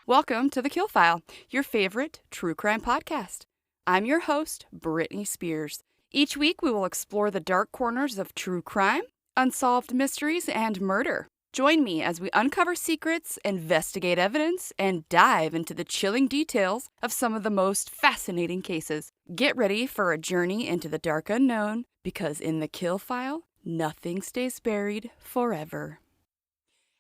Welcome to The Kill File, your favorite true crime podcast. I'm your host, Brittany Spears. Each week, we will explore the dark corners of true crime, unsolved mysteries, and murder. Join me as we uncover secrets, investigate evidence, and dive into the chilling details of some of the most fascinating cases. Get ready for a journey into the dark unknown, because in The Kill File, nothing stays buried forever.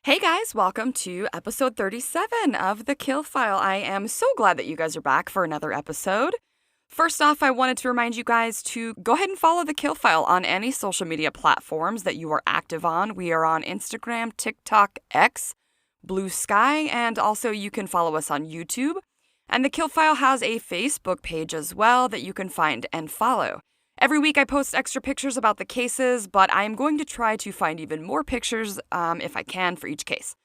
Hey guys, welcome to episode 37 of The Kill File. I am so glad that you guys are back for another episode. First off, I wanted to remind you guys to go ahead and follow The Kill File on any social media platforms that you are active on. We are on Instagram, TikTok, X, Blue Sky, and also you can follow us on YouTube. And The Kill File has a Facebook page as well that you can find and follow. Every week I post extra pictures about the cases, but I am going to try to find even more pictures if I can for each case.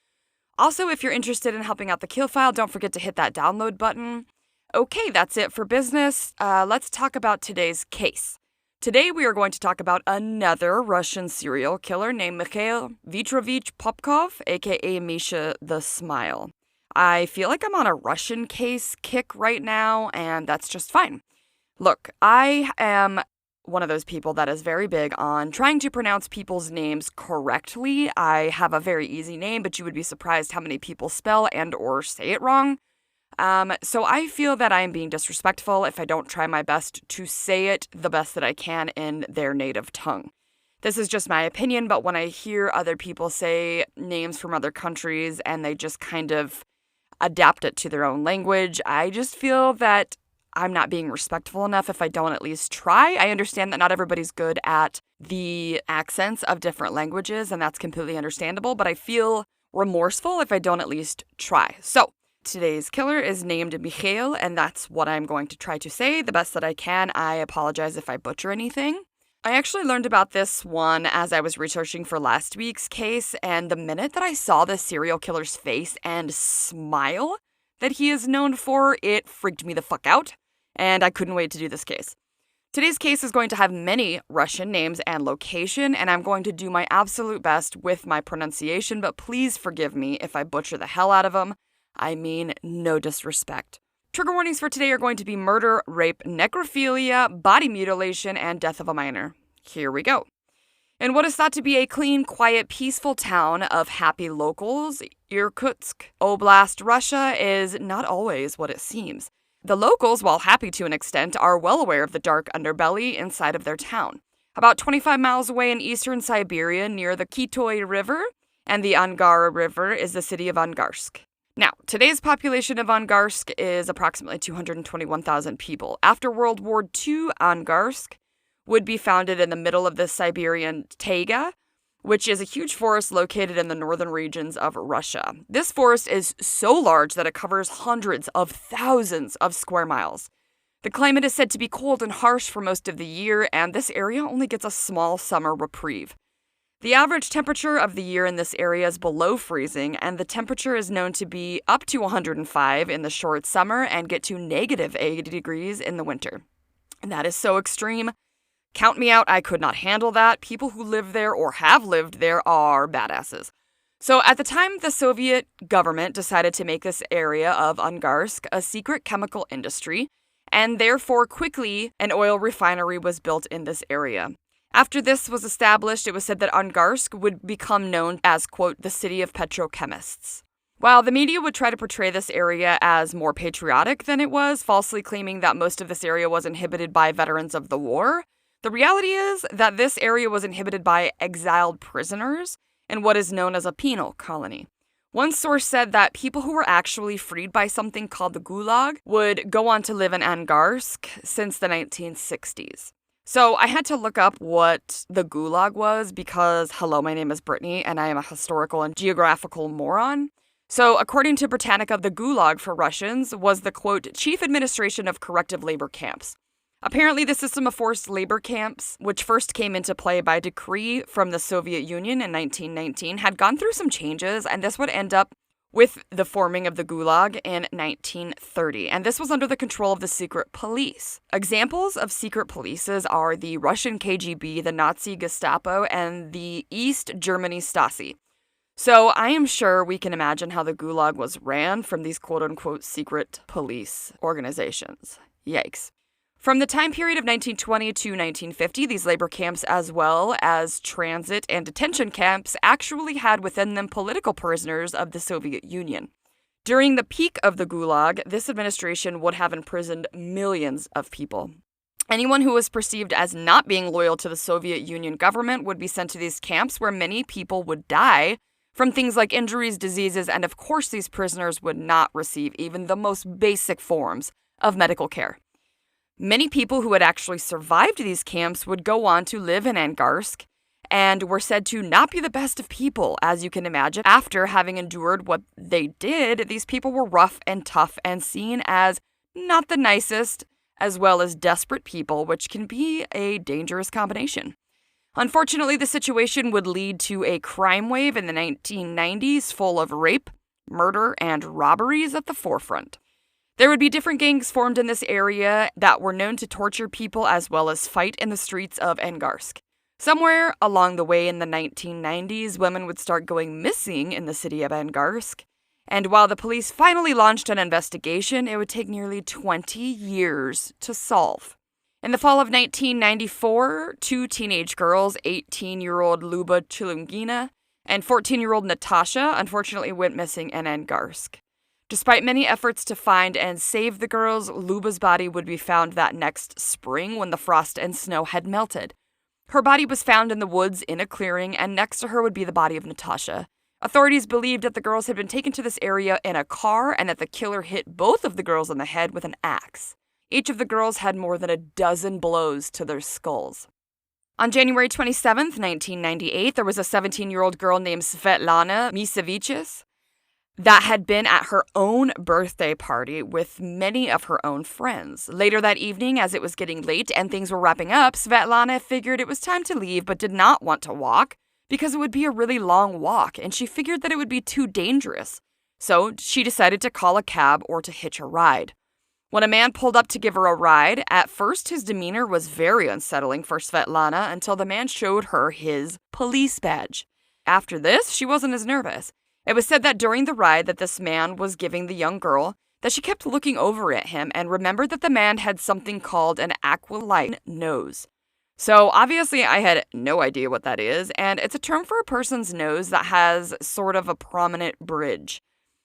Also, if you're interested in helping out The Kill File, don't forget to hit that download button. Okay, that's it for business. Let's talk about today's case. Today we are going to talk about another Russian serial killer named Mikhail Popkov, aka Misha the SMILE. I feel like I'm on a Russian case kick right now, and that's just fine. Look, I am one of those people that is very big on trying to pronounce people's names correctly. I have a very easy name, but you would be surprised how many people spell and or say it wrong. So I feel that I am being disrespectful if I don't try my best to say it the best that I can in their native tongue. This is just my opinion, but when I hear other people say names from other countries and they just kind of adapt it to their own language, I just feel that I'm not being respectful enough if I don't at least try. I understand that not everybody's good at the accents of different languages, and that's completely understandable, but I feel remorseful if I don't at least try. So, today's killer is named Mikhail, and that's what I'm going to try to say the best that I can. I apologize if I butcher anything. I actually learned about this one as I was researching for last week's case, and the minute that I saw the serial killer's face and smile that he is known for, it freaked me the fuck out. And I couldn't wait to do this case. Today's case is going to have many Russian names and location, and I'm going to do my absolute best with my pronunciation, but please forgive me if I butcher the hell out of them. I mean, no disrespect. Trigger warnings for today are going to be murder, rape, necrophilia, body mutilation, and death of a minor. Here we go. In what is thought to be a clean, quiet, peaceful town of happy locals, Irkutsk Oblast, Russia is not always what it seems. The locals, while happy to an extent, are well aware of the dark underbelly inside of their town. About 25 miles away in eastern Siberia, near the Kitoy River and the Angara River, is the city of Angarsk. Now, today's population of Angarsk is approximately 221,000 people. After World War II, Angarsk would be founded in the middle of the Siberian taiga, which is a huge forest located in the northern regions of Russia. This forest is so large that it covers hundreds of thousands of square miles. The climate is said to be cold and harsh for most of the year, and this area only gets a small summer reprieve. The average temperature of the year in this area is below freezing, and the temperature is known to be up to 105 in the short summer and get to negative 80 degrees in the winter. And that is so extreme. Count me out, I could not handle that. People who live there or have lived there are badasses. So at the time, the Soviet government decided to make this area of Angarsk a secret chemical industry, and therefore quickly an oil refinery was built in this area. After this was established, it was said that Angarsk would become known as, quote, the city of petrochemists. While the media would try to portray this area as more patriotic than it was, falsely claiming that most of this area was inhabited by veterans of the war, the reality is that this area was inhabited by exiled prisoners in what is known as a penal colony. One source said that people who were actually freed by something called the Gulag would go on to live in Angarsk since the 1960s. So I had to look up what the Gulag was because, hello, my name is Brittany and I am a historical and geographical moron. So according to Britannica, the Gulag for Russians was the, quote, chief administration of corrective labor camps. Apparently, the system of forced labor camps, which first came into play by decree from the Soviet Union in 1919, had gone through some changes, and this would end up with the forming of the Gulag in 1930. And this was under the control of the secret police. Examples of secret polices are the Russian KGB, the Nazi Gestapo, and the East Germany Stasi. So I am sure we can imagine how the Gulag was ran from these quote-unquote secret police organizations. Yikes. From the time period of 1920 to 1950, these labor camps, as well as transit and detention camps, actually had within them political prisoners of the Soviet Union. During the peak of the Gulag, this administration would have imprisoned millions of people. Anyone who was perceived as not being loyal to the Soviet Union government would be sent to these camps where many people would die from things like injuries, diseases, and of course these prisoners would not receive even the most basic forms of medical care. Many people who had actually survived these camps would go on to live in Angarsk and were said to not be the best of people, as you can imagine. After having endured what they did, these people were rough and tough and seen as not the nicest, as well as desperate people, which can be a dangerous combination. Unfortunately, the situation would lead to a crime wave in the 1990s full of rape, murder, and robberies at the forefront. There would be different gangs formed in this area that were known to torture people as well as fight in the streets of Angarsk. Somewhere along the way in the 1990s, women would start going missing in the city of Angarsk, and while the police finally launched an investigation, it would take nearly 20 years to solve. In the fall of 1994, two teenage girls, 18-year-old Luba Chilungina and 14-year-old Natasha, unfortunately went missing in Angarsk. Despite many efforts to find and save the girls, Luba's body would be found that next spring when the frost and snow had melted. Her body was found in the woods in a clearing, and next to her would be the body of Natasha. Authorities believed that the girls had been taken to this area in a car and that the killer hit both of the girls on the head with an axe. Each of the girls had more than a dozen blows to their skulls. On January 27, 1998, there was a 17-year-old girl named Svetlana Miseviches that had been at her own birthday party with many of her own friends. Later that evening, as it was getting late and things were wrapping up, Svetlana figured it was time to leave but did not want to walk because it would be a really long walk, and she figured that it would be too dangerous. So she decided to call a cab or to hitch a ride. When a man pulled up to give her a ride, at first his demeanor was very unsettling for Svetlana until the man showed her his police badge. After this, she wasn't as nervous. It was said that during the ride that this man was giving the young girl, that she kept looking over at him and remembered that the man had something called an aquiline nose. So obviously I had no idea what that is, and it's a term for a person's nose that has sort of a prominent bridge.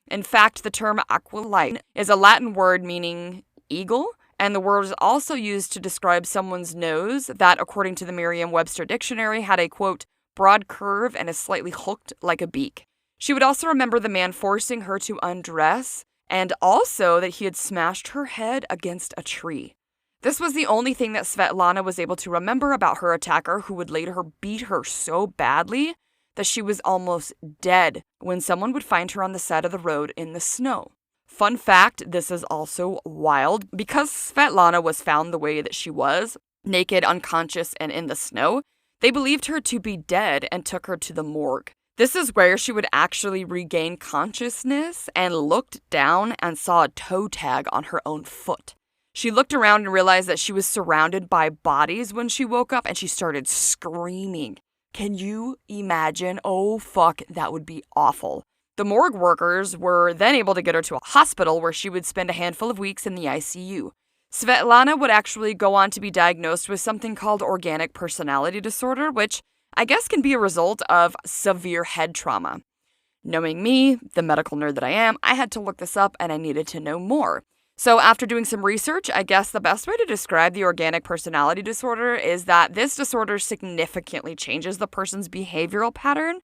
In fact, the term aquiline is a Latin word meaning eagle, and the word is also used to describe someone's nose that, according to the Merriam-Webster dictionary, had a, quote, broad curve and is slightly hooked like a beak. She would also remember the man forcing her to undress, and also that he had smashed her head against a tree. This was the only thing that Svetlana was able to remember about her attacker, who would later beat her so badly that she was almost dead when someone would find her on the side of the road in the snow. Fun fact, this is also wild. Because Svetlana was found the way that she was, naked, unconscious, and in the snow, they believed her to be dead and took her to the morgue. This is where she would actually regain consciousness and looked down and saw a toe tag on her own foot. She looked around and realized that she was surrounded by bodies when she woke up, and she started screaming. Can you imagine? Oh, fuck, that would be awful. The morgue workers were then able to get her to a hospital where she would spend a handful of weeks in the ICU. Svetlana would actually go on to be diagnosed with something called organic personality disorder, which I guess can be a result of severe head trauma. Knowing me, the medical nerd that I am, I had to look this up and I needed to know more. So after doing some research, I guess the best way to describe the organic personality disorder is that this disorder significantly changes the person's behavioral pattern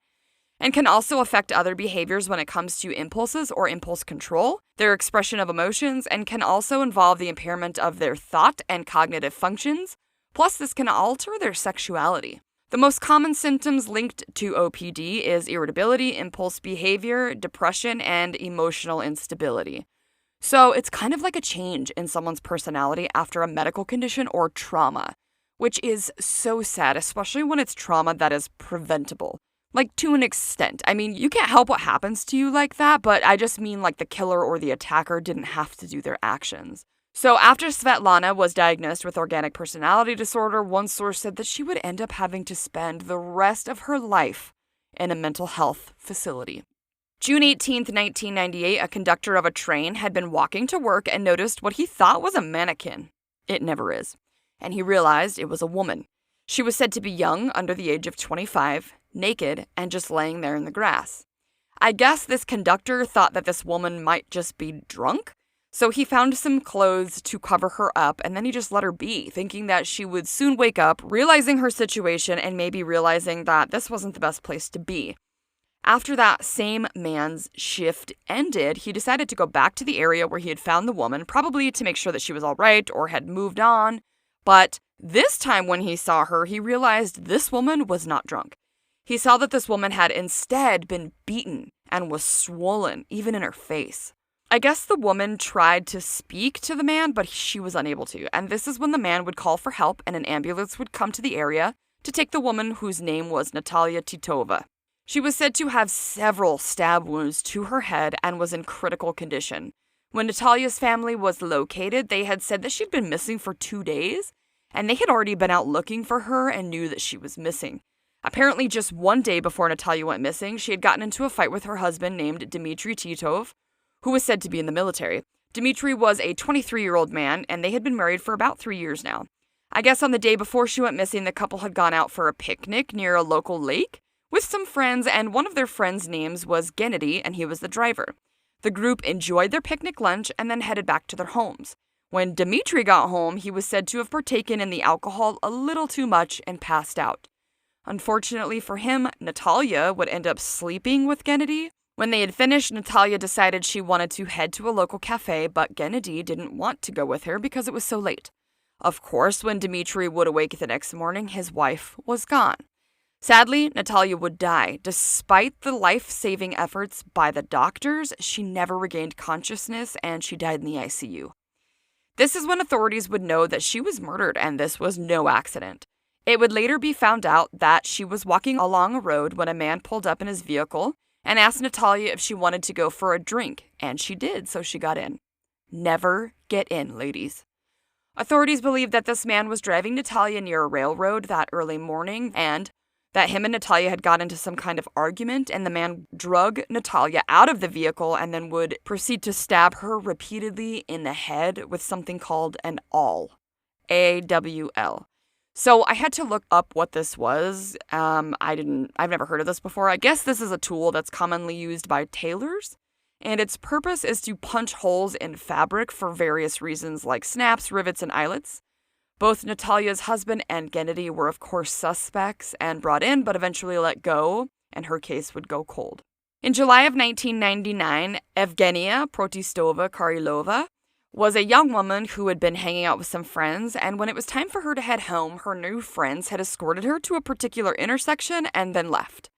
and can also affect other behaviors when it comes to impulses or impulse control, their expression of emotions, and can also involve the impairment of their thought and cognitive functions. Plus, this can alter their sexuality. The most common symptoms linked to OPD is irritability, impulse behavior, depression, and emotional instability. So it's kind of like a change in someone's personality after a medical condition or trauma, which is so sad, especially when it's trauma that is preventable. Like, to an extent. I mean, you can't help what happens to you like that, but I just mean like the killer or the attacker didn't have to do their actions. So after Svetlana was diagnosed with organic personality disorder, one source said that she would end up having to spend the rest of her life in a mental health facility. June 18, 1998, a conductor of a train had been walking to work and noticed what he thought was a mannequin. It never is. And he realized it was a woman. She was said to be young, under the age of 25, naked, and just laying there in the grass. I guess this conductor thought that this woman might just be drunk, so he found some clothes to cover her up, and then he just let her be, thinking that she would soon wake up, realizing her situation, and maybe realizing that this wasn't the best place to be. After that same man's shift ended, he decided to go back to the area where he had found the woman, probably to make sure that she was all right or had moved on. But this time when he saw her, he realized this woman was not drunk. He saw that this woman had instead been beaten and was swollen, even in her face. I guess the woman tried to speak to the man, but she was unable to. And this is when the man would call for help and an ambulance would come to the area to take the woman whose name was Natalia Titova. She was said to have several stab wounds to her head and was in critical condition. When Natalia's family was located, they had said that she'd been missing for 2 days, and they had already been out looking for her and knew that she was missing. Apparently, just 1 day before Natalia went missing, she had gotten into a fight with her husband named Dmitry Titov, who was said to be in the military. Dmitry was a 23-year-old man, and they had been married for about 3 years now. I guess on the day before she went missing, the couple had gone out for a picnic near a local lake with some friends, and one of their friends' names was Gennady, and he was the driver. The group enjoyed their picnic lunch and then headed back to their homes. When Dmitry got home, he was said to have partaken in the alcohol a little too much and passed out. Unfortunately for him, Natalia would end up sleeping with Gennady. When they had finished, Natalia decided she wanted to head to a local cafe, but Gennady didn't want to go with her because it was so late. Of course, when Dmitry would awake the next morning, his wife was gone. Sadly, Natalia would die. Despite the life-saving efforts by the doctors, she never regained consciousness and she died in the ICU. This is when authorities would know that she was murdered and this was no accident. It would later be found out that she was walking along a road when a man pulled up in his vehicle and asked Natalia if she wanted to go for a drink, and she did, so she got in. Never get in, ladies. Authorities believe that this man was driving Natalia near a railroad that early morning and that him and Natalia had got into some kind of argument, and the man drug Natalia out of the vehicle and then would proceed to stab her repeatedly in the head with something called an awl. A-W-L. So I had to look up what this was. I've never heard of this before. I guess this is a tool that's commonly used by tailors, and its purpose is to punch holes in fabric for various reasons like snaps, rivets, and eyelets. Both Natalia's husband and Gennady were of course suspects and brought in, but eventually let go, and her case would go cold. In July of 1999, Evgenia Protistova-Karilova was a young woman who had been hanging out with some friends, and when it was time for her to head home, her new friends had escorted her to a particular intersection and then left.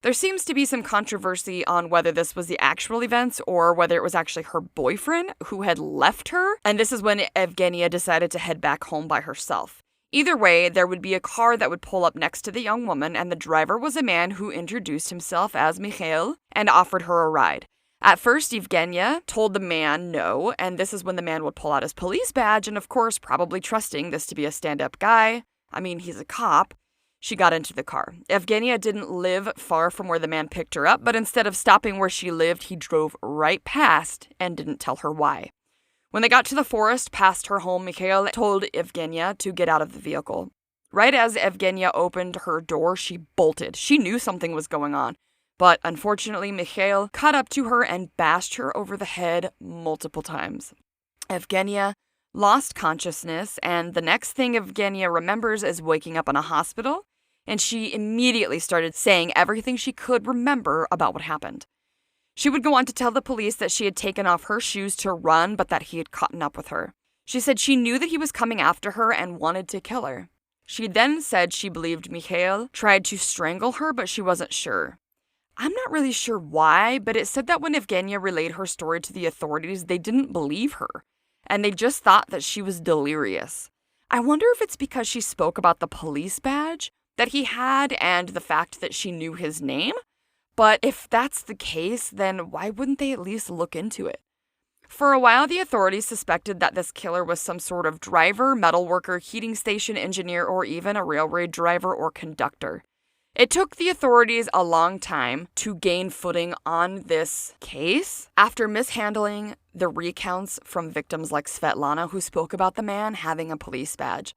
There seems to be some controversy on whether this was the actual events or whether it was actually her boyfriend who had left her, and this is when Evgenia decided to head back home by herself. Either way, there would be a car that would pull up next to the young woman, and the driver was a man who introduced himself as Mikhail and offered her a ride. At first, Evgenia told the man no, and this is when the man would pull out his police badge, and of course, probably trusting this to be a stand-up guy. I mean, he's a cop. She got into the car. Evgenia didn't live far from where the man picked her up, but instead of stopping where she lived, he drove right past and didn't tell her why. When they got to the forest past her home, Mikhail told Evgenia to get out of the vehicle. Right as Evgenia opened her door, she bolted. She knew something was going on. But unfortunately, Mikhail caught up to her and bashed her over the head multiple times. Evgenia lost consciousness, and the next thing Evgenia remembers is waking up in a hospital, and she immediately started saying everything she could remember about what happened. She would go on to tell the police that she had taken off her shoes to run, but that he had caught up with her. She said she knew that he was coming after her and wanted to kill her. She then said she believed Mikhail tried to strangle her, but she wasn't sure. I'm not really sure why, but it said that when Evgenia relayed her story to the authorities, they didn't believe her, and they just thought that she was delirious. I wonder if it's because she spoke about the police badge that he had and the fact that she knew his name, but if that's the case, then why wouldn't they at least look into it? For a while, the authorities suspected that this killer was some sort of driver, metal worker, heating station engineer, or even a railway driver or conductor. It took the authorities a long time to gain footing on this case after mishandling the recounts from victims like Svetlana, who spoke about the man having a police badge.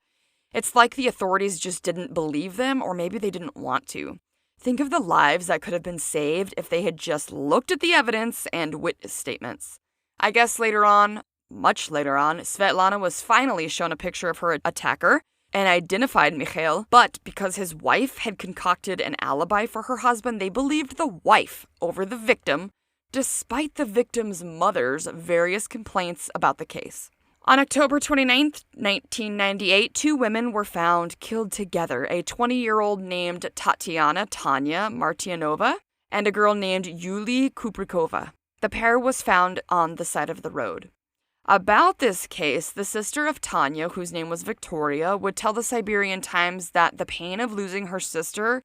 It's like the authorities just didn't believe them, or maybe they didn't want to. Think of the lives that could have been saved if they had just looked at the evidence and witness statements. I guess later on, much later on, Svetlana was finally shown a picture of her attacker and identified Mikhail, but because his wife had concocted an alibi for her husband, they believed the wife over the victim, despite the victim's mother's various complaints about the case. On October 29, 1998, 2 women were found killed together, a 20-year-old named Tanya Martianova and a girl named Yulia Kuprikova. The pair was found on the side of the road. About this case, the sister of Tanya, whose name was Victoria, would tell the Siberian Times that the pain of losing her sister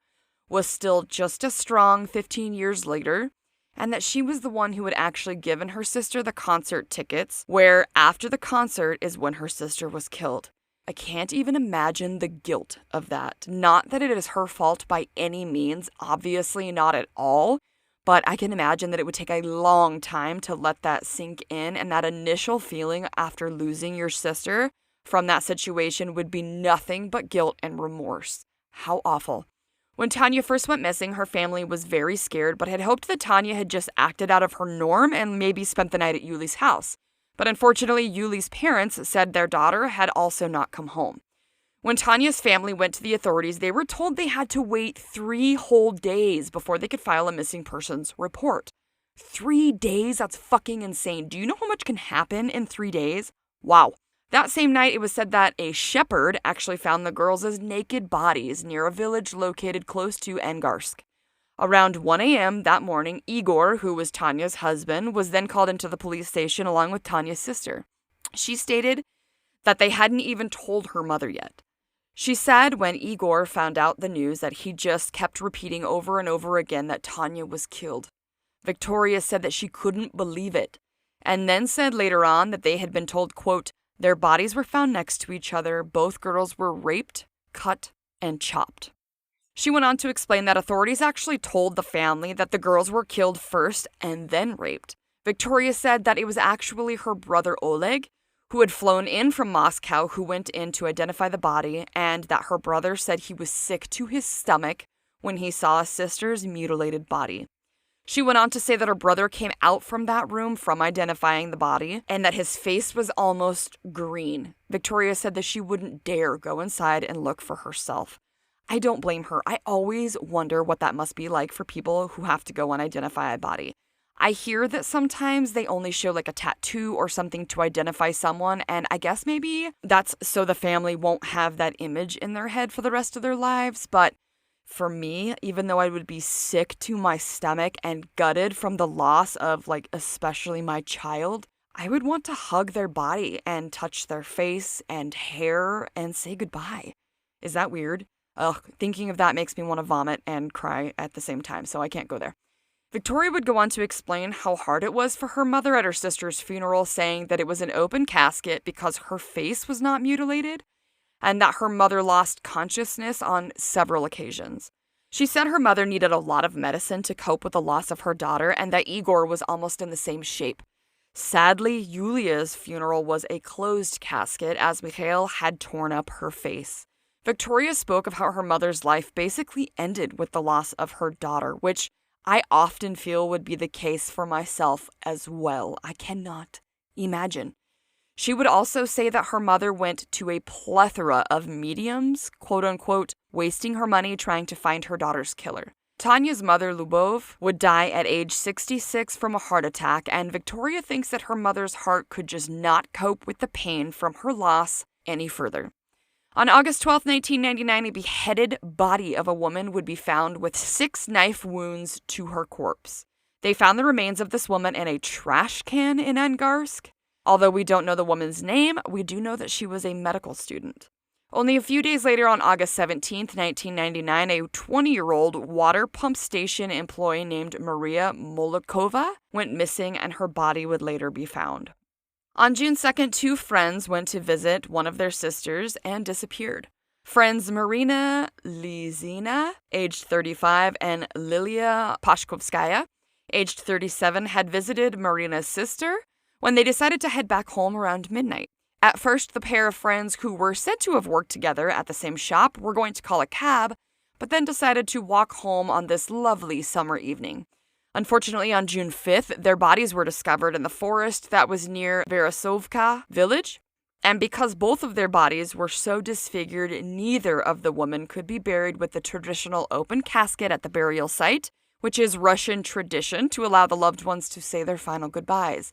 was still just as strong 15 years later, and that she was the one who had actually given her sister the concert tickets, where after the concert is when her sister was killed. I can't even imagine the guilt of that. Not that it is her fault by any means, obviously not at all, but I can imagine that it would take a long time to let that sink in, and that initial feeling after losing your sister from that situation would be nothing but guilt and remorse. How awful. When Tanya first went missing, her family was very scared, but had hoped that Tanya had just acted out of her norm and maybe spent the night at Yuli's house. But unfortunately, Yuli's parents said their daughter had also not come home. When Tanya's family went to the authorities, they were told they had to wait 3 whole days before they could file a missing persons report. 3 days? That's fucking insane. Do you know how much can happen in 3 days? Wow. That same night, it was said that a shepherd actually found the girls' naked bodies near a village located close to Angarsk. Around 1 a.m. that morning, Igor, who was Tanya's husband, was then called into the police station along with Tanya's sister. She stated that they hadn't even told her mother yet. She said when Igor found out the news that he just kept repeating over and over again that Tanya was killed. Victoria said that she couldn't believe it, and then said later on that they had been told, quote, their bodies were found next to each other, both girls were raped, cut, and chopped. She went on to explain that authorities actually told the family that the girls were killed first and then raped. Victoria said that it was actually her brother Oleg, who had flown in from Moscow, who went in to identify the body, and that her brother said he was sick to his stomach when he saw his sister's mutilated body. She went on to say that her brother came out from that room from identifying the body, and that his face was almost green. Victoria said that she wouldn't dare go inside and look for herself. I don't blame her. I always wonder what that must be like for people who have to go and identify a body. I hear that sometimes they only show like a tattoo or something to identify someone, and I guess maybe that's so the family won't have that image in their head for the rest of their lives. But for me, even though I would be sick to my stomach and gutted from the loss of, like, especially my child, I would want to hug their body and touch their face and hair and say goodbye. Is that weird? Ugh, thinking of that makes me want to vomit and cry at the same time, so I can't go there. Victoria would go on to explain how hard it was for her mother at her sister's funeral, saying that it was an open casket because her face was not mutilated, and that her mother lost consciousness on several occasions. She said her mother needed a lot of medicine to cope with the loss of her daughter, and that Igor was almost in the same shape. Sadly, Yulia's funeral was a closed casket, as Mikhail had torn up her face. Victoria spoke of how her mother's life basically ended with the loss of her daughter, which I often feel would be the case for myself as well. I cannot imagine. She would also say that her mother went to a plethora of mediums, quote-unquote, wasting her money trying to find her daughter's killer. Tanya's mother, Lubov, would die at age 66 from a heart attack, and Victoria thinks that her mother's heart could just not cope with the pain from her loss any further. On August 12, 1999, a beheaded body of a woman would be found with 6 knife wounds to her corpse. They found the remains of this woman in a trash can in Angarsk. Although we don't know the woman's name, we do know that she was a medical student. Only a few days later, on August 17, 1999, a 20-year-old water pump station employee named Maria Molokova went missing, and her body would later be found. On June 2nd, 2 friends went to visit one of their sisters and disappeared. Friends Marina Lizina, aged 35, and Lilia Pashkovskaya, aged 37, had visited Marina's sister when they decided to head back home around midnight. At first, the pair of friends who were said to have worked together at the same shop were going to call a cab, but then decided to walk home on this lovely summer evening. Unfortunately, on June 5th, their bodies were discovered in the forest that was near Verasovka village. And because both of their bodies were so disfigured, neither of the women could be buried with the traditional open casket at the burial site, which is Russian tradition to allow the loved ones to say their final goodbyes.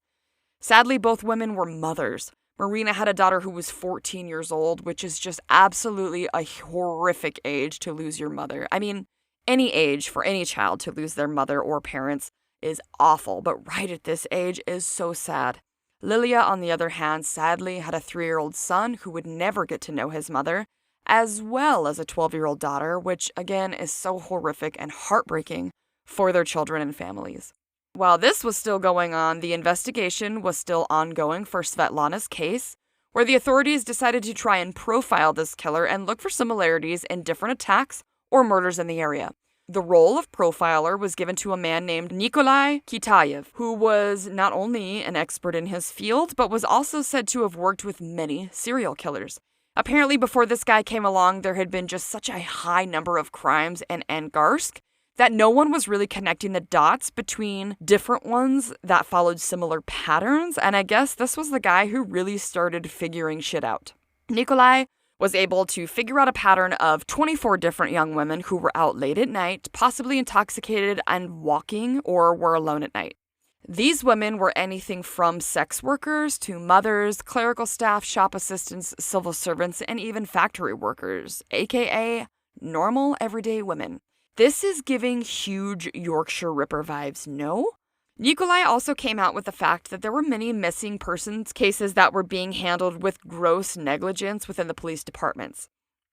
Sadly, both women were mothers. Marina had a daughter who was 14 years old, which is just absolutely a horrific age to lose your mother. I mean, any age for any child to lose their mother or parents is awful, but right at this age is so sad. Lilia, on the other hand, sadly had a 3-year-old son who would never get to know his mother, as well as a 12-year-old daughter, which again is so horrific and heartbreaking for their children and families. While this was still going on, the investigation was still ongoing for Svetlana's case, where the authorities decided to try and profile this killer and look for similarities in different attacks or murders in the area. The role of profiler was given to a man named Nikolai Kitayev, who was not only an expert in his field, but was also said to have worked with many serial killers. Apparently, before this guy came along, there had been just such a high number of crimes in Angarsk that no one was really connecting the dots between different ones that followed similar patterns, and I guess this was the guy who really started figuring shit out. Nikolai was able to figure out a pattern of 24 different young women who were out late at night, possibly intoxicated and walking, or were alone at night. These women were anything from sex workers to mothers, clerical staff, shop assistants, civil servants, and even factory workers, aka normal everyday women. This is giving huge Yorkshire Ripper vibes, no? Nikolai also came out with the fact that there were many missing persons cases that were being handled with gross negligence within the police departments.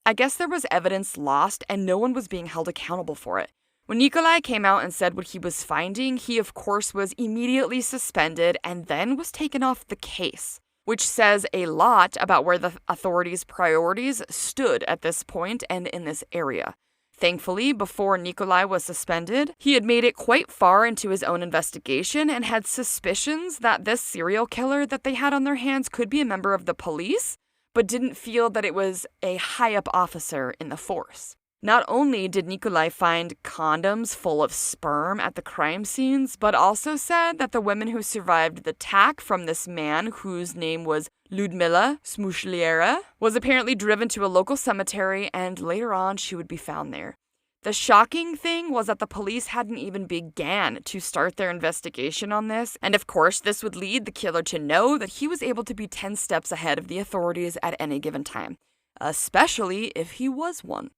I guess there was evidence lost and no one was being held accountable for it. When Nikolai came out and said what he was finding, he of course was immediately suspended and then was taken off the case, which says a lot about where the authorities' priorities stood at this point and in this area. Thankfully, before Nikolai was suspended, he had made it quite far into his own investigation and had suspicions that this serial killer that they had on their hands could be a member of the police, but didn't feel that it was a high-up officer in the force. Not only did Nikolai find condoms full of sperm at the crime scenes, but also said that the women who survived the attack from this man, whose name was Ludmila Smushliera, was apparently driven to a local cemetery and later on she would be found there. The shocking thing was that the police hadn't even began to start their investigation on this, and of course this would lead the killer to know that he was able to be 10 steps ahead of the authorities at any given time, especially if he was one.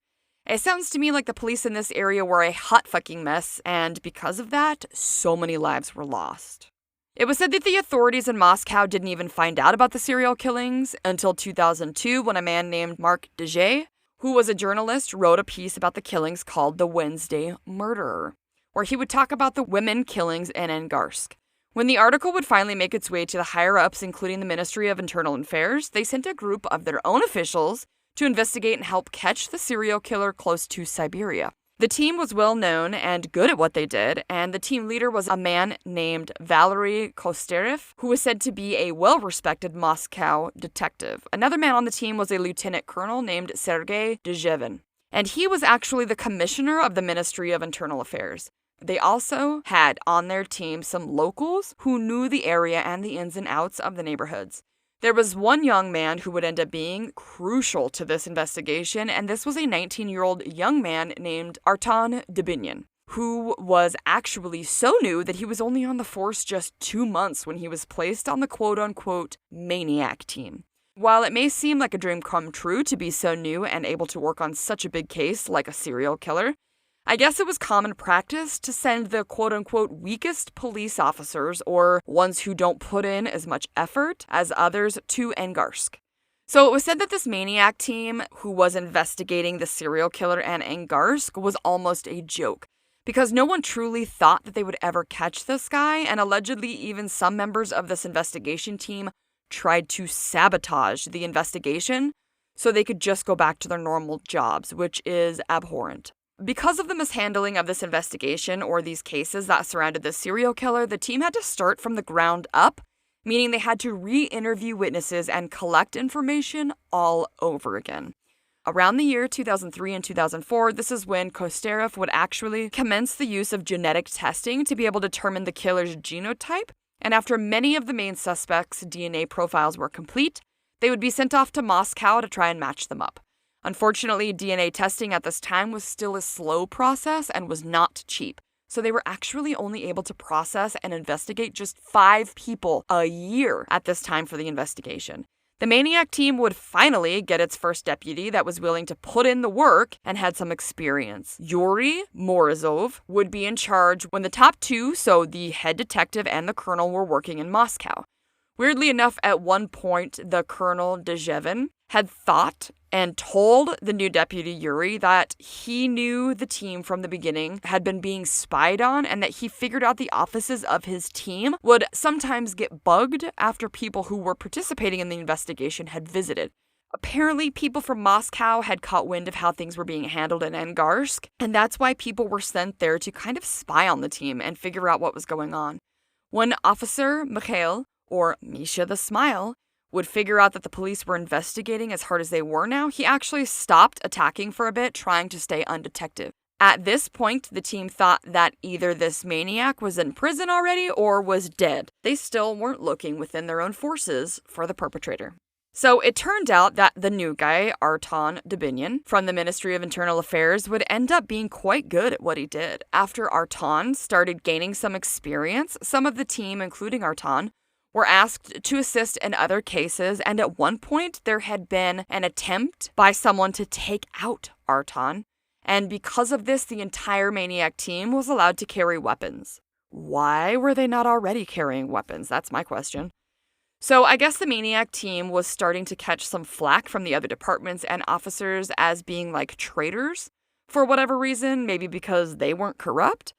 It sounds to me like the police in this area were a hot fucking mess, and because of that, so many lives were lost. It was said that the authorities in Moscow didn't even find out about the serial killings until 2002 when a man named Mark Dejay, who was a journalist, wrote a piece about the killings called The Wednesday Murderer, where he would talk about the women killings in Angarsk. When the article would finally make its way to the higher-ups, including the Ministry of Internal Affairs, they sent a group of their own officials to investigate and help catch the serial killer close to Siberia. The team was well known and good at what they did, and the team leader was a man named Valery Kosterev, who was said to be a well-respected Moscow detective. Another man on the team was a lieutenant colonel named Sergei Dezhevin, and he was actually the commissioner of the Ministry of Internal Affairs. They also had on their team some locals who knew the area and the ins and outs of the neighborhoods. There was one young man who would end up being crucial to this investigation, and this was a 19-year-old young man named Arton Dubinin, who was actually so new that he was only on the force just 2 months when he was placed on the quote-unquote maniac team. While it may seem like a dream come true to be so new and able to work on such a big case like a serial killer, I guess it was common practice to send the quote-unquote weakest police officers, or ones who don't put in as much effort as others, to Angarsk. So it was said that this maniac team, who was investigating the serial killer in Angarsk, was almost a joke, because no one truly thought that they would ever catch this guy, and allegedly even some members of this investigation team tried to sabotage the investigation so they could just go back to their normal jobs, which is abhorrent. Because of the mishandling of this investigation or these cases that surrounded the serial killer, the team had to start from the ground up, meaning they had to re-interview witnesses and collect information all over again. Around the year 2003 and 2004, this is when Kosterev would actually commence the use of genetic testing to be able to determine the killer's genotype, and after many of the main suspects' DNA profiles were complete, they would be sent off to Moscow to try and match them up. Unfortunately, DNA testing at this time was still a slow process and was not cheap, so they were actually only able to process and investigate just 5 people a year at this time for the investigation. The Maniac team would finally get its first deputy that was willing to put in the work and had some experience. Yuri Morozov would be in charge when the top 2, so the head detective and the colonel, were working in Moscow. Weirdly enough, at one point, the Colonel Dezhevin had thought and told the new deputy Yuri that he knew the team from the beginning had been being spied on and that he figured out the offices of his team would sometimes get bugged after people who were participating in the investigation had visited. Apparently, people from Moscow had caught wind of how things were being handled in Angarsk, and that's why people were sent there to kind of spy on the team and figure out what was going on. One officer, Mikhail, or Misha the SMILE, would figure out that the police were investigating as hard as they were now, he actually stopped attacking for a bit, trying to stay undetected. At this point, the team thought that either this maniac was in prison already or was dead. They still weren't looking within their own forces for the perpetrator. So it turned out that the new guy, Arton Dubinin, from the Ministry of Internal Affairs, would end up being quite good at what he did. After Arton started gaining some experience, some of the team, including Arton, were asked to assist in other cases, and at one point there had been an attempt by someone to take out Arton, and because of this, the entire Maniac team was allowed to carry weapons. Why were they not already carrying weapons? That's my question. So I guess the Maniac team was starting to catch some flack from the other departments and officers as being like traitors for whatever reason, maybe because they weren't corrupt.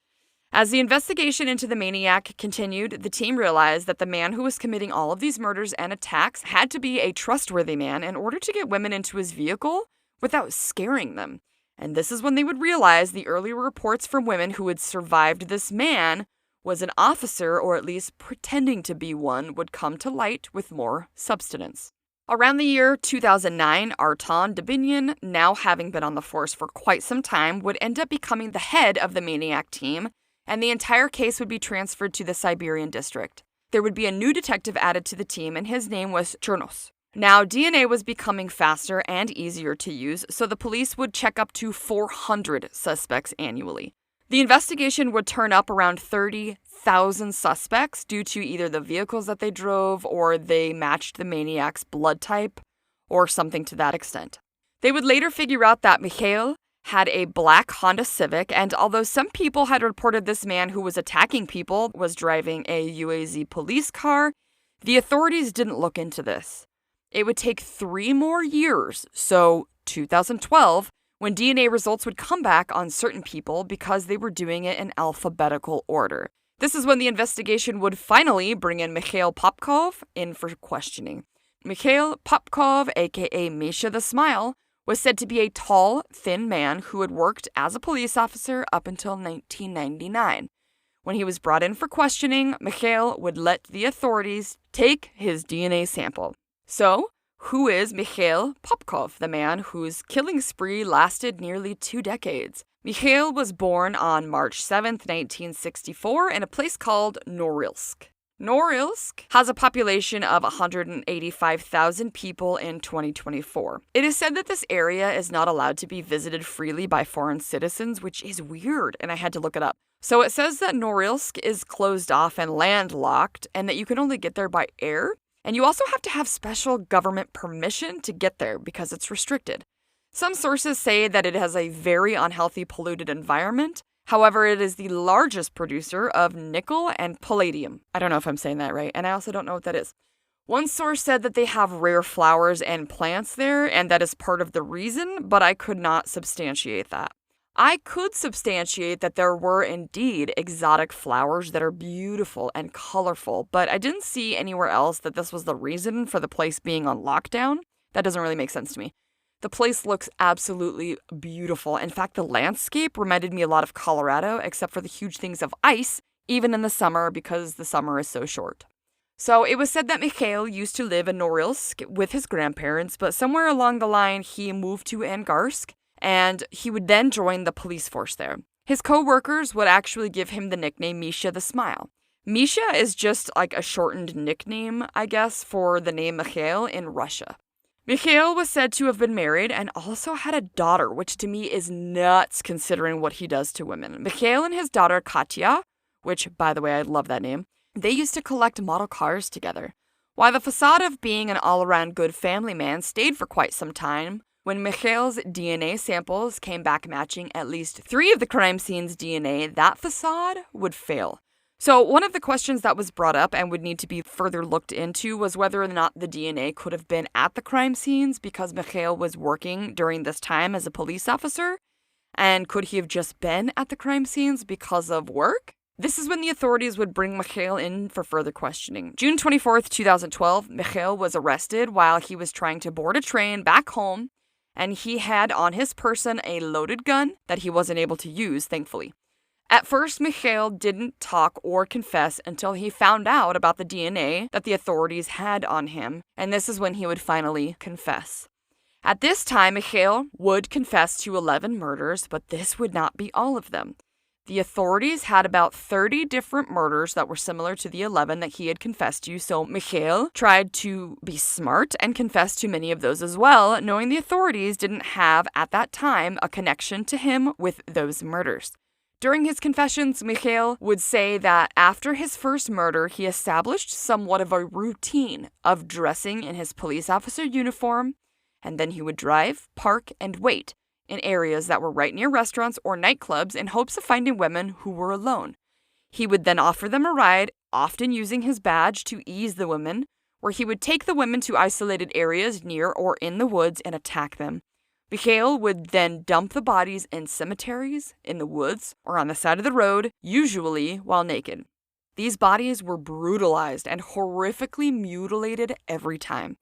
As the investigation into the Maniac continued, the team realized that the man who was committing all of these murders and attacks had to be a trustworthy man in order to get women into his vehicle without scaring them. And this is when they would realize the earlier reports from women who had survived this man was an officer, or at least pretending to be one, would come to light with more substance. Around the year 2009, Arton Dubinin, now having been on the force for quite some time, would end up becoming the head of the Maniac team, and the entire case would be transferred to the Siberian district. There would be a new detective added to the team, and his name was Chernos. Now, DNA was becoming faster and easier to use, so the police would check up to 400 suspects annually. The investigation would turn up around 30,000 suspects due to either the vehicles that they drove or they matched the maniac's blood type or something to that extent. They would later figure out that Mikhail had a black Honda Civic, and although some people had reported this man who was attacking people was driving a UAZ police car, the authorities didn't look into this. It would take 3 more years, so 2012, when DNA results would come back on certain people because they were doing it in alphabetical order. This is when the investigation would finally bring in Mikhail Popkov in for questioning. Mikhail Popkov, aka Misha the SMILE, was said to be a tall, thin man who had worked as a police officer up until 1999. When he was brought in for questioning, Mikhail would let the authorities take his DNA sample. So, who is Mikhail Popkov, the man whose killing spree lasted nearly 2 decades? Mikhail was born on March 7, 1964, in a place called Norilsk. Norilsk has a population of 185,000 people in 2024. It is said that this area is not allowed to be visited freely by foreign citizens, which is weird, and I had to look it up. So it says that Norilsk is closed off and landlocked, and that you can only get there by air. And you also have to have special government permission to get there because it's restricted. Some sources say that it has a very unhealthy, polluted environment. However, it is the largest producer of nickel and palladium. I don't know if I'm saying that right, and I also don't know what that is. One source said that they have rare flowers and plants there, and that is part of the reason, but I could not substantiate that. I could substantiate that there were indeed exotic flowers that are beautiful and colorful, but I didn't see anywhere else that this was the reason for the place being on lockdown. That doesn't really make sense to me. The place looks absolutely beautiful. In fact, the landscape reminded me a lot of Colorado, except for the huge things of ice, even in the summer because the summer is so short. So it was said that Mikhail used to live in Norilsk with his grandparents, but somewhere along the line he moved to Angarsk, and he would then join the police force there. His co-workers would actually give him the nickname Misha the SMILE. Misha is just like a shortened nickname, I guess, for the name Mikhail in Russia. Mikhail was said to have been married and also had a daughter, which to me is nuts considering what he does to women. Mikhail and his daughter Katya, which, by the way, I love that name, they used to collect model cars together. While the facade of being an all-around good family man stayed for quite some time, when Mikhail's DNA samples came back matching at least 3 of the crime scene's DNA, that facade would fail. So one of the questions that was brought up and would need to be further looked into was whether or not the DNA could have been at the crime scenes because Mikhail was working during this time as a police officer, and could he have just been at the crime scenes because of work? This is when the authorities would bring Mikhail in for further questioning. June 24th, 2012, Mikhail was arrested while he was trying to board a train back home, and he had on his person a loaded gun that he wasn't able to use, thankfully. At first, Mikhail didn't talk or confess until he found out about the DNA that the authorities had on him, and this is when he would finally confess. At this time, Mikhail would confess to 11 murders, but this would not be all of them. The authorities had about 30 different murders that were similar to the 11 that he had confessed to, so Mikhail tried to be smart and confess to many of those as well, knowing the authorities didn't have, at that time, a connection to him with those murders. During his confessions, Mikhail would say that after his first murder, he established somewhat of a routine of dressing in his police officer uniform, and then he would drive, park, and wait in areas that were right near restaurants or nightclubs in hopes of finding women who were alone. He would then offer them a ride, often using his badge to ease the women, where he would take the women to isolated areas near or in the woods and attack them. Mikhail would then dump the bodies in cemeteries, in the woods, or on the side of the road, usually while naked. These bodies were brutalized and horrifically mutilated every time.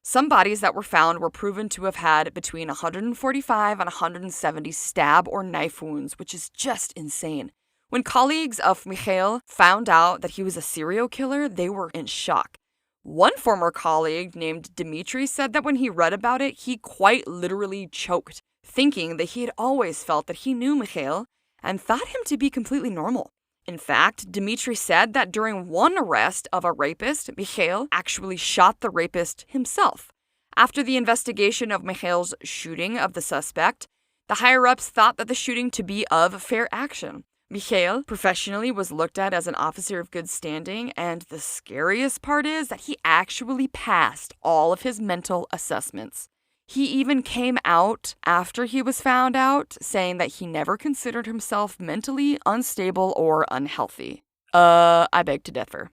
Some bodies that were found were proven to have had between 145 and 170 stab or knife wounds, which is just insane. When colleagues of Mikhail found out that he was a serial killer, they were in shock. One former colleague named Dmitry said that when he read about it, he quite literally choked, thinking that he had always felt that he knew Mikhail and thought him to be completely normal. In fact, Dmitry said that during one arrest of a rapist, Mikhail actually shot the rapist himself. After the investigation of Mikhail's shooting of the suspect, the higher-ups thought that the shooting to be of fair action. Mikhail professionally was looked at as an officer of good standing, and the scariest part is that he actually passed all of his mental assessments. He even came out after he was found out, saying that he never considered himself mentally unstable or unhealthy. I beg to differ.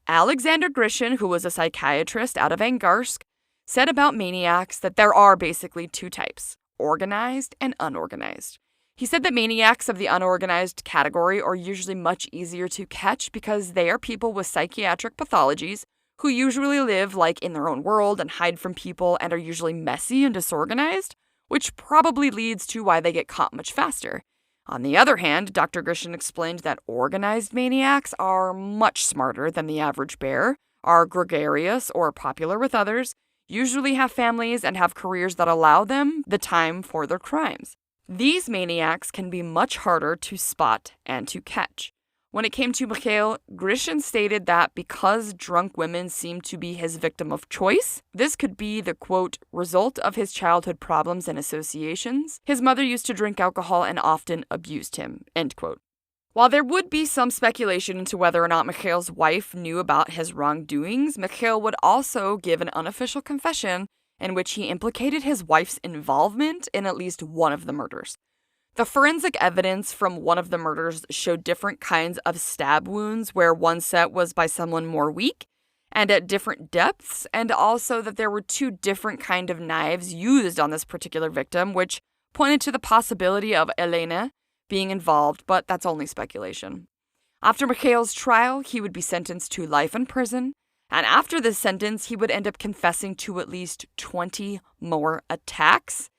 Alexander Grishin, who was a psychiatrist out of Angarsk, said about maniacs that there are basically 2 types, organized and unorganized. He said that maniacs of the unorganized category are usually much easier to catch because they are people with psychiatric pathologies who usually live like in their own world and hide from people and are usually messy and disorganized, which probably leads to why they get caught much faster. On the other hand, Dr. Grishin explained that organized maniacs are much smarter than the average bear, are gregarious or popular with others, usually have families and have careers that allow them the time for their crimes. These maniacs can be much harder to spot and to catch. When it came to Mikhail, Grishin stated that because drunk women seemed to be his victim of choice, this could be the, quote, result of his childhood problems and associations. His mother used to drink alcohol and often abused him, end quote. While there would be some speculation into whether or not Mikhail's wife knew about his wrongdoings, Mikhail would also give an unofficial confession in which he implicated his wife's involvement in at least one of the murders. The forensic evidence from one of the murders showed different kinds of stab wounds, where one set was by someone more weak and at different depths, and also that there were 2 different kind of knives used on this particular victim, which pointed to the possibility of Elena being involved, but that's only speculation. After Mikhail's trial, he would be sentenced to life in prison, And after this sentence, he would end up confessing to at least 20 more attacks.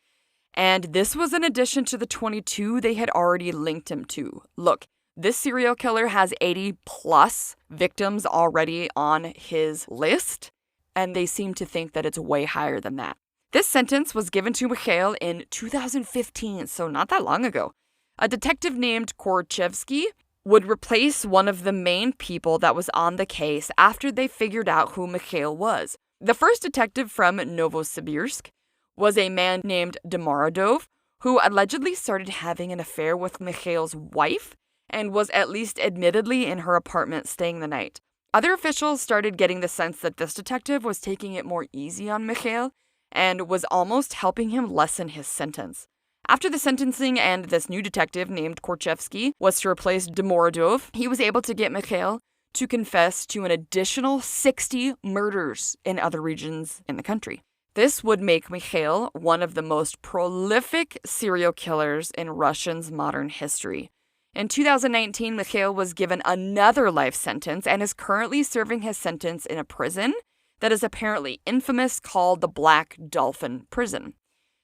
And this was in addition to the 22 they had already linked him to. Look, this serial killer has 80 plus victims already on his list, and they seem to think that it's way higher than that. This sentence was given to Mikhail in 2015, so not that long ago. A detective named Korchevsky would replace one of the main people that was on the case after they figured out who Mikhail was. The first detective from Novosibirsk was a man named Demaradov, who allegedly started having an affair with Mikhail's wife and was at least admittedly in her apartment staying the night. Other officials started getting the sense that this detective was taking it more easy on Mikhail and was almost helping him lessen his sentence. After the sentencing and this new detective named Korchevsky was to replace Demaradov, he was able to get Mikhail to confess to an additional 60 murders in other regions in the country. This would make Mikhail one of the most prolific serial killers in Russia's modern history. In 2019, Mikhail was given another life sentence and is currently serving his sentence in a prison that is apparently infamous called the Black Dolphin Prison.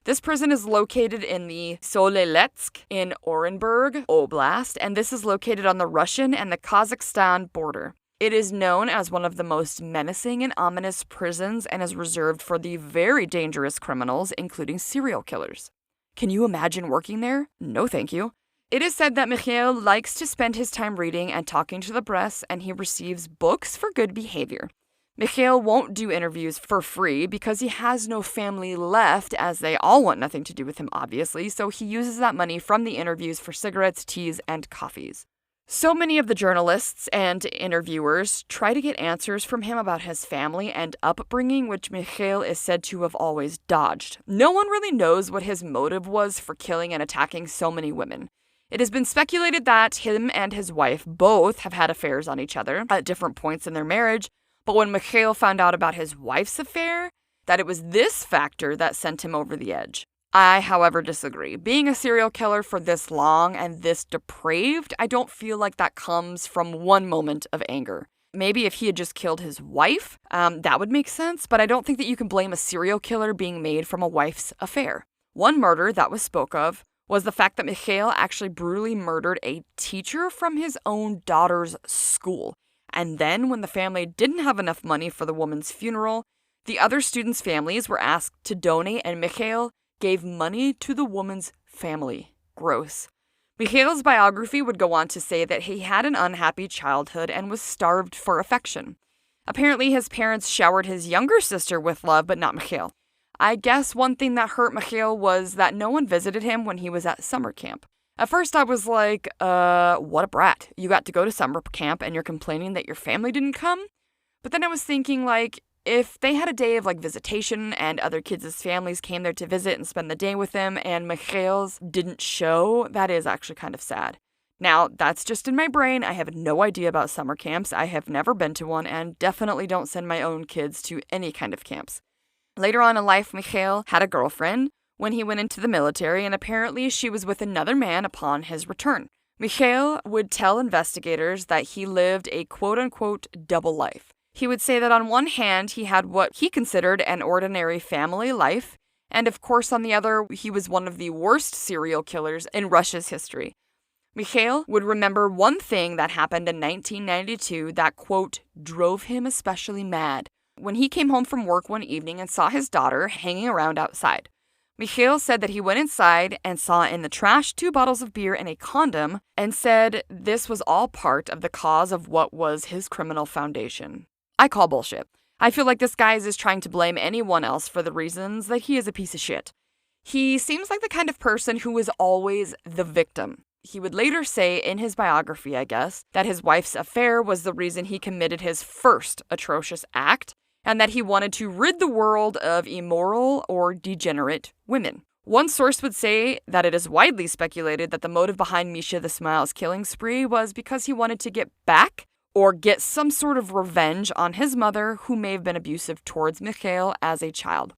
This prison is located in the Soleletsk in Orenburg Oblast, and this is located on the Russian and the Kazakhstan border. It is known as one of the most menacing and ominous prisons and is reserved for the very dangerous criminals, including serial killers. Can you imagine working there? No, thank you. It is said that Mikhail likes to spend his time reading and talking to the press, and he receives books for good behavior. Mikhail won't do interviews for free because he has no family left, as they all want nothing to do with him, obviously, so he uses that money from the interviews for cigarettes, teas, and coffees. So many of the journalists and interviewers try to get answers from him about his family and upbringing, which Mikhail is said to have always dodged. No one really knows what his motive was for killing and attacking so many women. It has been speculated that him and his wife both have had affairs on each other at different points in their marriage, but when Mikhail found out about his wife's affair, that it was this factor that sent him over the edge. I, however, disagree. Being a serial killer for this long and this depraved, I don't feel like that comes from one moment of anger. Maybe if he had just killed his wife, that would make sense, but I don't think that you can blame a serial killer being made from a wife's affair. One murder that was spoke of was the fact that Mikhail actually brutally murdered a teacher from his own daughter's school. And then, when the family didn't have enough money for the woman's funeral, the other students' families were asked to donate, and Mikhail gave money to the woman's family. Gross. Mikhail's biography would go on to say that he had an unhappy childhood and was starved for affection. Apparently, his parents showered his younger sister with love, but not Mikhail. I guess one thing that hurt Mikhail was that no one visited him when he was at summer camp. At first, I was like, what a brat. You got to go to summer camp and you're complaining that your family didn't come? But then I was thinking, like, if they had a day of, visitation and other kids' families came there to visit and spend the day with them and Mikhail's didn't show, that is actually kind of sad. Now, that's just in my brain. I have no idea about summer camps. I have never been to one and definitely don't send my own kids to any kind of camps. Later on in life, Mikhail had a girlfriend when he went into the military, and apparently she was with another man upon his return. Mikhail would tell investigators that he lived a quote-unquote double life. He would say that on one hand, he had what he considered an ordinary family life, and of course on the other, he was one of the worst serial killers in Russia's history. Mikhail would remember one thing that happened in 1992 that, quote, drove him especially mad, when he came home from work one evening and saw his daughter hanging around outside. Mikhail said that he went inside and saw in the trash 2 bottles of beer and a condom and said this was all part of the cause of what was his criminal foundation. I call bullshit. I feel like this guy is just trying to blame anyone else for the reasons that he is a piece of shit. He seems like the kind of person who is always the victim. He would later say in his biography, I guess, that his wife's affair was the reason he committed his first atrocious act, and that he wanted to rid the world of immoral or degenerate women. One source would say that it is widely speculated that the motive behind Misha the SMILE's killing spree was because he wanted to get back or get some sort of revenge on his mother, who may have been abusive towards Mikhail as a child.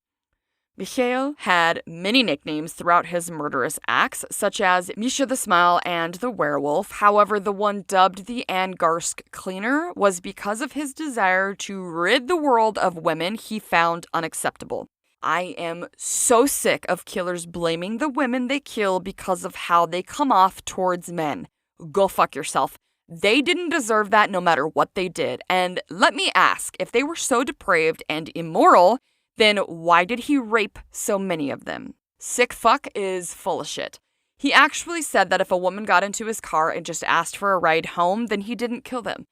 Mikhail had many nicknames throughout his murderous acts, such as Misha the SMILE and the Werewolf. However, the one dubbed the Angarsk Cleaner was because of his desire to rid the world of women he found unacceptable. I am so sick of killers blaming the women they kill because of how they come off towards men. Go fuck yourself. They didn't deserve that no matter what they did. And let me ask, if they were so depraved and immoral, then why did he rape so many of them? Sick fuck is full of shit. He actually said that if a woman got into his car and just asked for a ride home, then he didn't kill them.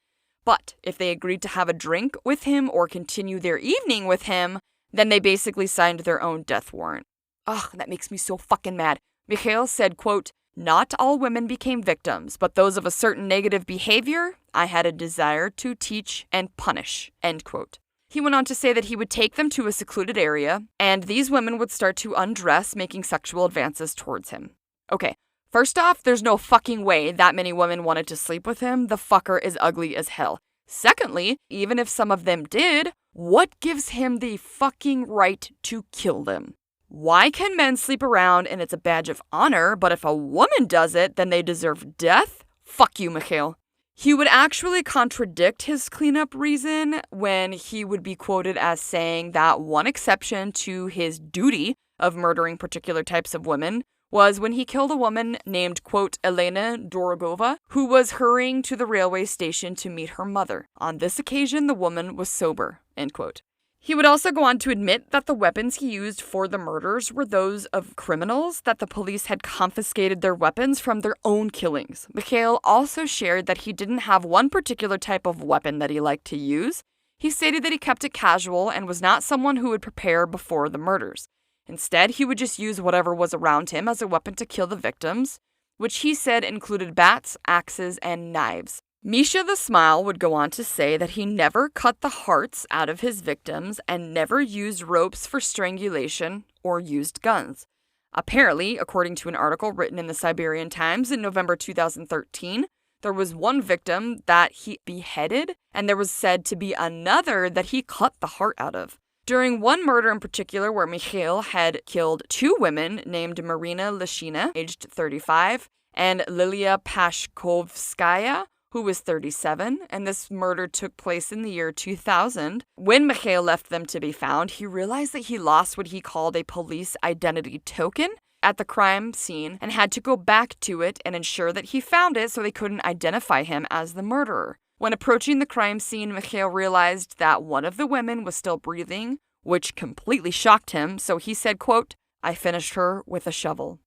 But if they agreed to have a drink with him or continue their evening with him, then they basically signed their own death warrant. Ugh, that makes me so fucking mad. Mikhail said, quote, "Not all women became victims, but those of a certain negative behavior, I had a desire to teach and punish," end quote. He went on to say that he would take them to a secluded area, and these women would start to undress, making sexual advances towards him. Okay, first off, there's no fucking way that many women wanted to sleep with him. The fucker is ugly as hell. Secondly, even if some of them did, what gives him the fucking right to kill them? Why can men sleep around and it's a badge of honor, but if a woman does it, then they deserve death? Fuck you, Mikhail. He would actually contradict his cleanup reason when he would be quoted as saying that one exception to his duty of murdering particular types of women was when he killed a woman named, quote, Elena Dorogova, who was hurrying to the railway station to meet her mother. On this occasion, the woman was sober, end quote. He would also go on to admit that the weapons he used for the murders were those of criminals, that the police had confiscated their weapons from their own killings. Mikhail also shared that he didn't have one particular type of weapon that he liked to use. He stated that he kept it casual and was not someone who would prepare before the murders. Instead, he would just use whatever was around him as a weapon to kill the victims, which he said included bats, axes, and knives. Misha the SMILE would go on to say that he never cut the hearts out of his victims and never used ropes for strangulation or used guns. Apparently, according to an article written in the Siberian Times in November 2013, there was one victim that he beheaded, and there was said to be another that he cut the heart out of. During one murder in particular where Mikhail had killed two women named Marina Lishina, aged 35, and Lilia Pashkovskaya, who was 37, and this murder took place in the year 2000. When Mikhail left them to be found, he realized that he lost what he called a police identity token at the crime scene and had to go back to it and ensure that he found it so they couldn't identify him as the murderer. When approaching the crime scene, Mikhail realized that one of the women was still breathing, which completely shocked him, so he said, quote, "I finished her with a shovel."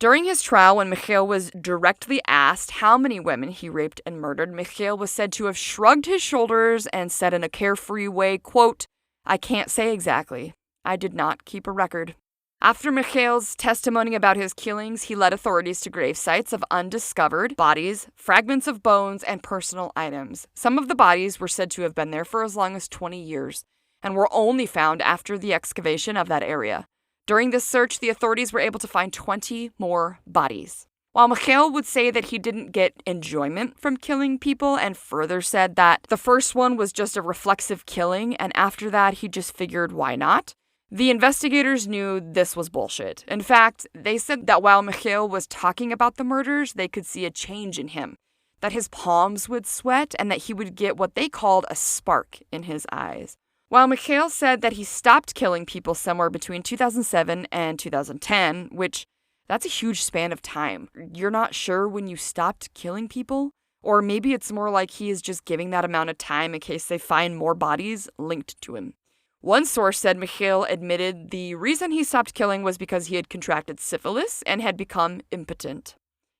During his trial, when Mikhail was directly asked how many women he raped and murdered, Mikhail was said to have shrugged his shoulders and said in a carefree way, quote, "I can't say exactly. I did not keep a record." After Mikhail's testimony about his killings, he led authorities to grave sites of undiscovered bodies, fragments of bones, and personal items. Some of the bodies were said to have been there for as long as 20 years and were only found after the excavation of that area. During this search, the authorities were able to find 20 more bodies. While Mikhail would say that he didn't get enjoyment from killing people and further said that the first one was just a reflexive killing and after that he just figured why not, the investigators knew this was bullshit. In fact, they said that while Mikhail was talking about the murders, they could see a change in him, that his palms would sweat and that he would get what they called a spark in his eyes. While Mikhail said that he stopped killing people somewhere between 2007 and 2010, which that's a huge span of time. You're not sure when you stopped killing people? Or maybe it's more like he is just giving that amount of time in case they find more bodies linked to him. One source said Mikhail admitted the reason he stopped killing was because he had contracted syphilis and had become impotent.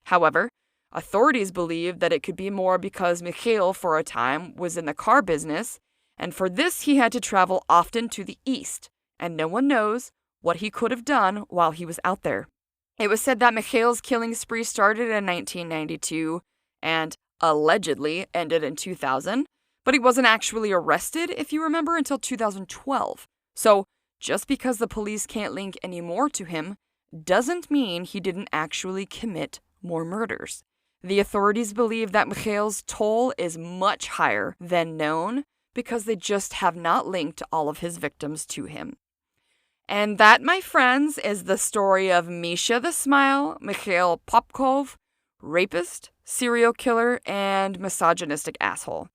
However, authorities believe that it could be more because Mikhail, for a time, was in the car business, and for this he had to travel often to the east, and no one knows what he could have done while he was out there. It was said that Mikhail's killing spree started in 1992 and allegedly ended in 2000, but he wasn't actually arrested, if you remember, until 2012. So just because the police can't link any more to him doesn't mean he didn't actually commit more murders. The authorities believe that Mikhail's toll is much higher than known, because they just have not linked all of his victims to him. And that, my friends, is the story of Misha the SMILE, Mikhail Popkov, rapist, serial killer, and misogynistic asshole.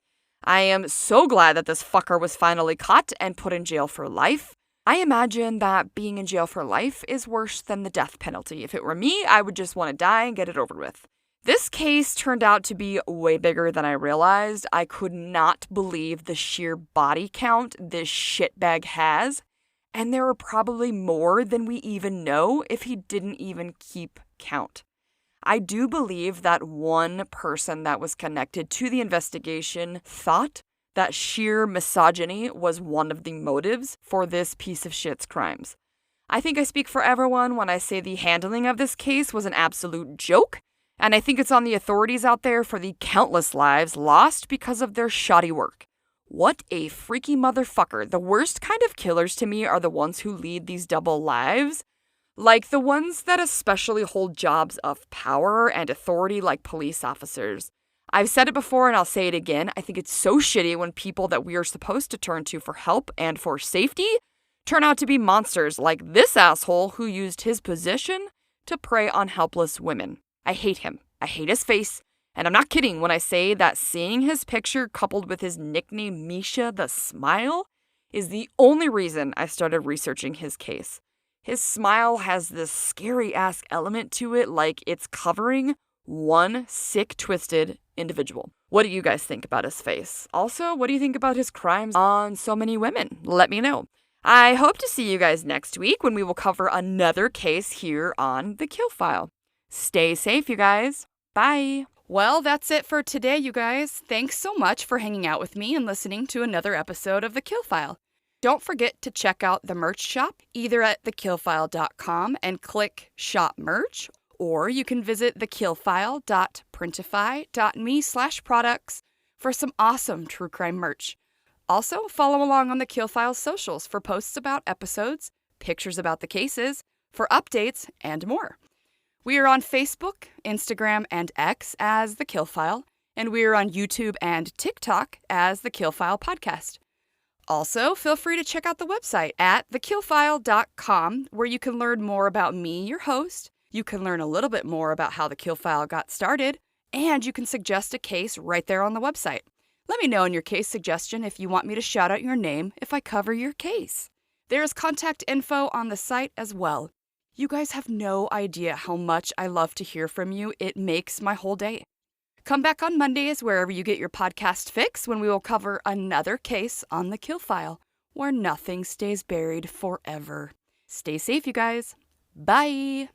I am so glad that this fucker was finally caught and put in jail for life. I imagine that being in jail for life is worse than the death penalty. If it were me, I would just want to die and get it over with. This case turned out to be way bigger than I realized. I could not believe the sheer body count this shitbag has. And there are probably more than we even know if he didn't even keep count. I do believe that one person that was connected to the investigation thought that sheer misogyny was one of the motives for this piece of shit's crimes. I think I speak for everyone when I say the handling of this case was an absolute joke, and I think it's on the authorities out there for the countless lives lost because of their shoddy work. What a freaky motherfucker. The worst kind of killers to me are the ones who lead these double lives. Like the ones that especially hold jobs of power and authority like police officers. I've said it before and I'll say it again. I think it's so shitty when people that we are supposed to turn to for help and for safety turn out to be monsters like this asshole who used his position to prey on helpless women. I hate him. I hate his face. And I'm not kidding when I say that seeing his picture coupled with his nickname Misha the SMILE is the only reason I started researching his case. His smile has this scary-ass element to it, like it's covering one sick, twisted individual. What do you guys think about his face? Also, what do you think about his crimes on so many women? Let me know. I hope to see you guys next week when we will cover another case here on The Kill File. Stay safe, you guys. Bye. Well, that's it for today, you guys. Thanks so much for hanging out with me and listening to another episode of The Kill File. Don't forget to check out the merch shop, either at thekillfile.com and click Shop Merch, or you can visit thekillfile.printify.me/products for some awesome true crime merch. Also, follow along on The Kill File's socials for posts about episodes, pictures about the cases, for updates, and more. We are on Facebook, Instagram, and X as The Kill File, and we are on YouTube and TikTok as The Kill File Podcast. Also, feel free to check out the website at thekillfile.com, where you can learn more about me, your host. You can learn a little bit more about how The Kill File got started, and you can suggest a case right there on the website. Let me know in your case suggestion if you want me to shout out your name if I cover your case. There's contact info on the site as well. You guys have no idea how much I love to hear from you. It makes my whole day. Come back on Mondays wherever you get your podcast fix when we will cover another case on The Kill File, where nothing stays buried forever. Stay safe, you guys. Bye.